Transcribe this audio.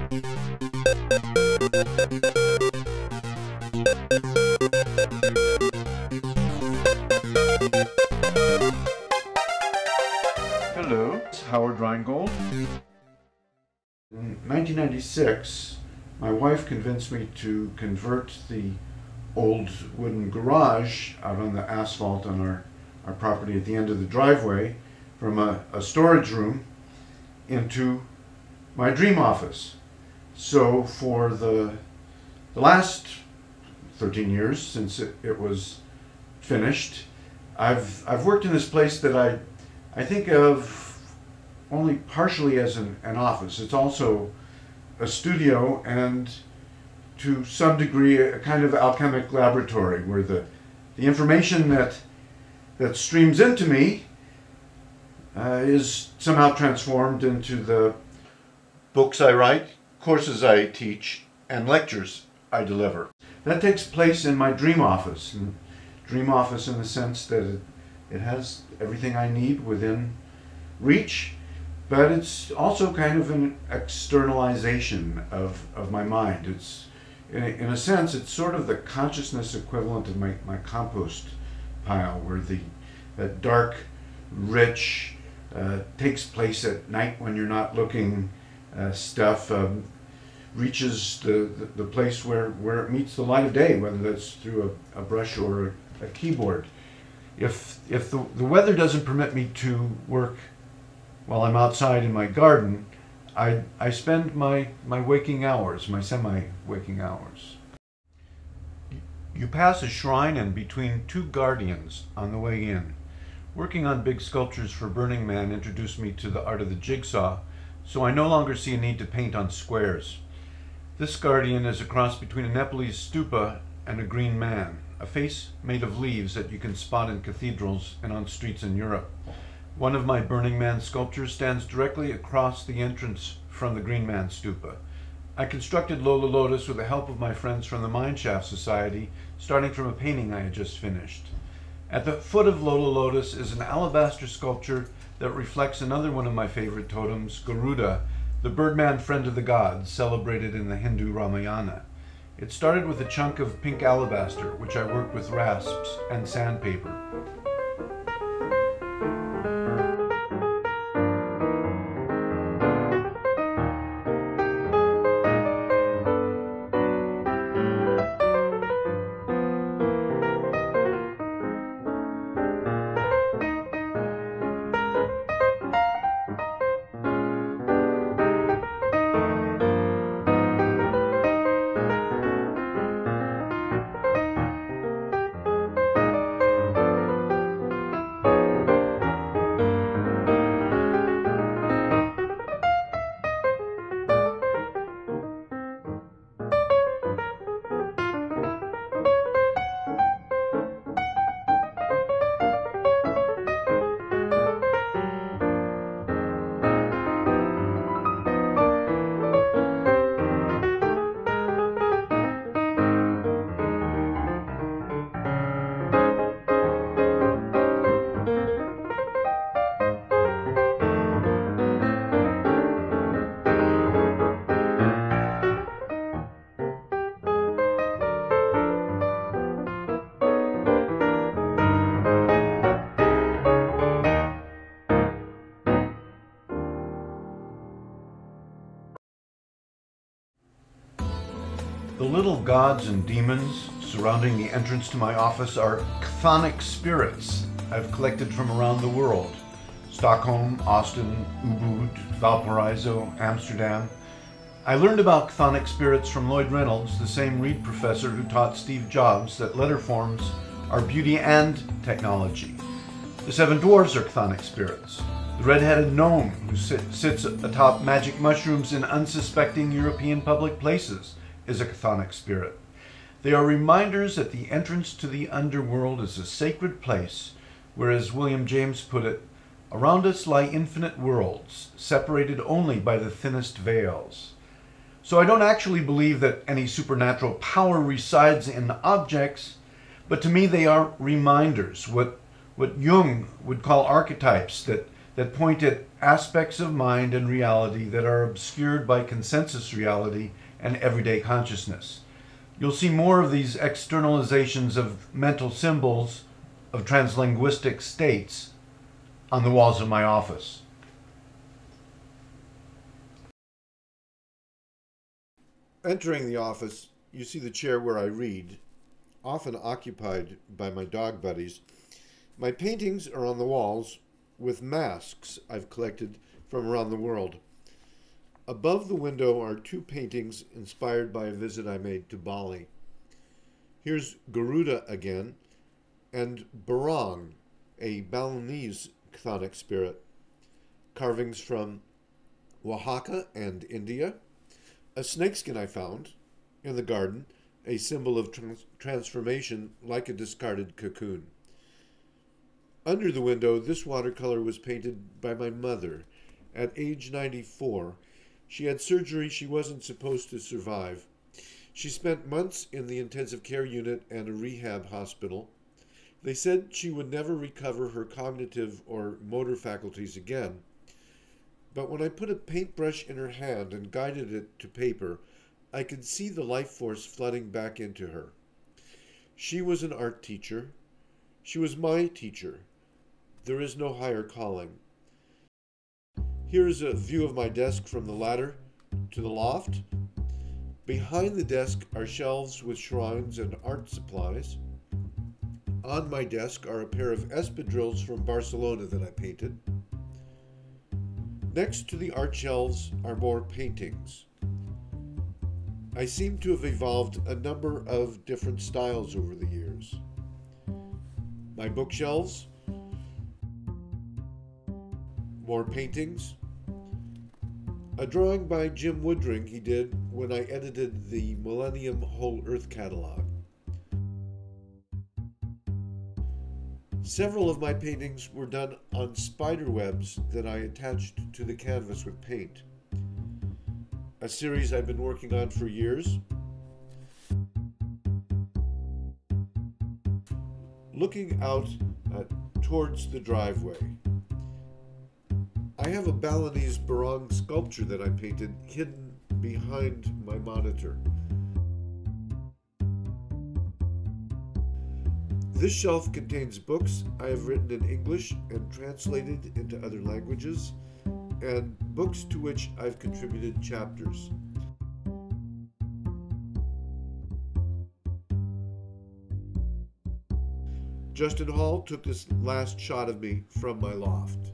Hello, it's Howard Rheingold. In 1996, my wife convinced me to convert the old wooden garage out on the asphalt on our property at the end of the driveway from a storage room into my dream office. So for the last 13 years since it was finished, I've worked in this place that I think of only partially as an office. It's also a studio and to some degree a kind of alchemic laboratory where the information that streams into me is somehow transformed into the books I write, courses I teach, and lectures I deliver. That takes place in my dream office. And dream office in the sense that it has everything I need within reach, but it's also kind of an externalization of my mind. It's, in a sense, it's sort of the consciousness equivalent of my compost pile, where that dark, rich, takes place at night when you're not looking stuff reaches the place where it meets the light of day, whether that's through a brush or a keyboard. If the weather doesn't permit me to work while I'm outside in my garden, I spend my waking hours, my semi-waking hours. You pass a shrine and between two guardians on the way in. Working on big sculptures for Burning Man introduced me to the art of the jigsaw, so I no longer see a need to paint on squares. This guardian is a cross between a Nepalese stupa and a green man, a face made of leaves that you can spot in cathedrals and on streets in Europe. One of my Burning Man sculptures stands directly across the entrance from the Green Man stupa. I constructed Lola Lotus with the help of my friends from the Mineshaft Society, starting from a painting I had just finished. At the foot of Lola Lotus is an alabaster sculpture that reflects another one of my favorite totems, Garuda, the birdman friend of the gods, celebrated in the Hindu Ramayana. It started with a chunk of pink alabaster, which I worked with rasps and sandpaper. The little gods and demons surrounding the entrance to my office are chthonic spirits I've collected from around the world. Stockholm, Austin, Ubud, Valparaiso, Amsterdam. I learned about chthonic spirits from Lloyd Reynolds, the same Reed professor who taught Steve Jobs that letter forms are beauty and technology. The seven dwarves are chthonic spirits. The red-headed gnome who sits atop magic mushrooms in unsuspecting European public places is a chthonic spirit. They are reminders that the entrance to the underworld is a sacred place where, as William James put it, around us lie infinite worlds, separated only by the thinnest veils. So I don't actually believe that any supernatural power resides in objects, but to me they are reminders, what Jung would call archetypes that that point at aspects of mind and reality that are obscured by consensus reality and everyday consciousness. You'll see more of these externalizations of mental symbols of translinguistic states on the walls of my office. Entering the office, you see the chair where I read, often occupied by my dog buddies. My paintings are on the walls with masks I've collected from around the world. Above the window are two paintings inspired by a visit I made to Bali. Here's Garuda again, and Barong, a Balinese chthonic spirit. Carvings from Oaxaca and India. A snakeskin I found in the garden, a symbol of transformation like a discarded cocoon. Under the window, this watercolor was painted by my mother. At age 94, she had surgery she wasn't supposed to survive. She spent months in the intensive care unit and a rehab hospital. They said she would never recover her cognitive or motor faculties again. But when I put a paintbrush in her hand and guided it to paper, I could see the life force flooding back into her. She was an art teacher. She was my teacher. There is no higher calling. Here is a view of my desk from the ladder to the loft. Behind the desk are shelves with shrines and art supplies. On my desk are a pair of espadrilles from Barcelona that I painted. Next to the art shelves are more paintings. I seem to have evolved a number of different styles over the years. My bookshelves, more paintings, a drawing by Jim Woodring he did when I edited the Millennium Whole Earth catalog. Several of my paintings were done on spider webs that I attached to the canvas with paint. A series I've been working on for years. Looking out towards the driveway. I have a Balinese Barong sculpture that I painted hidden behind my monitor. This shelf contains books I have written in English and translated into other languages, and books to which I've contributed chapters. Justin Hall took this last shot of me from my loft.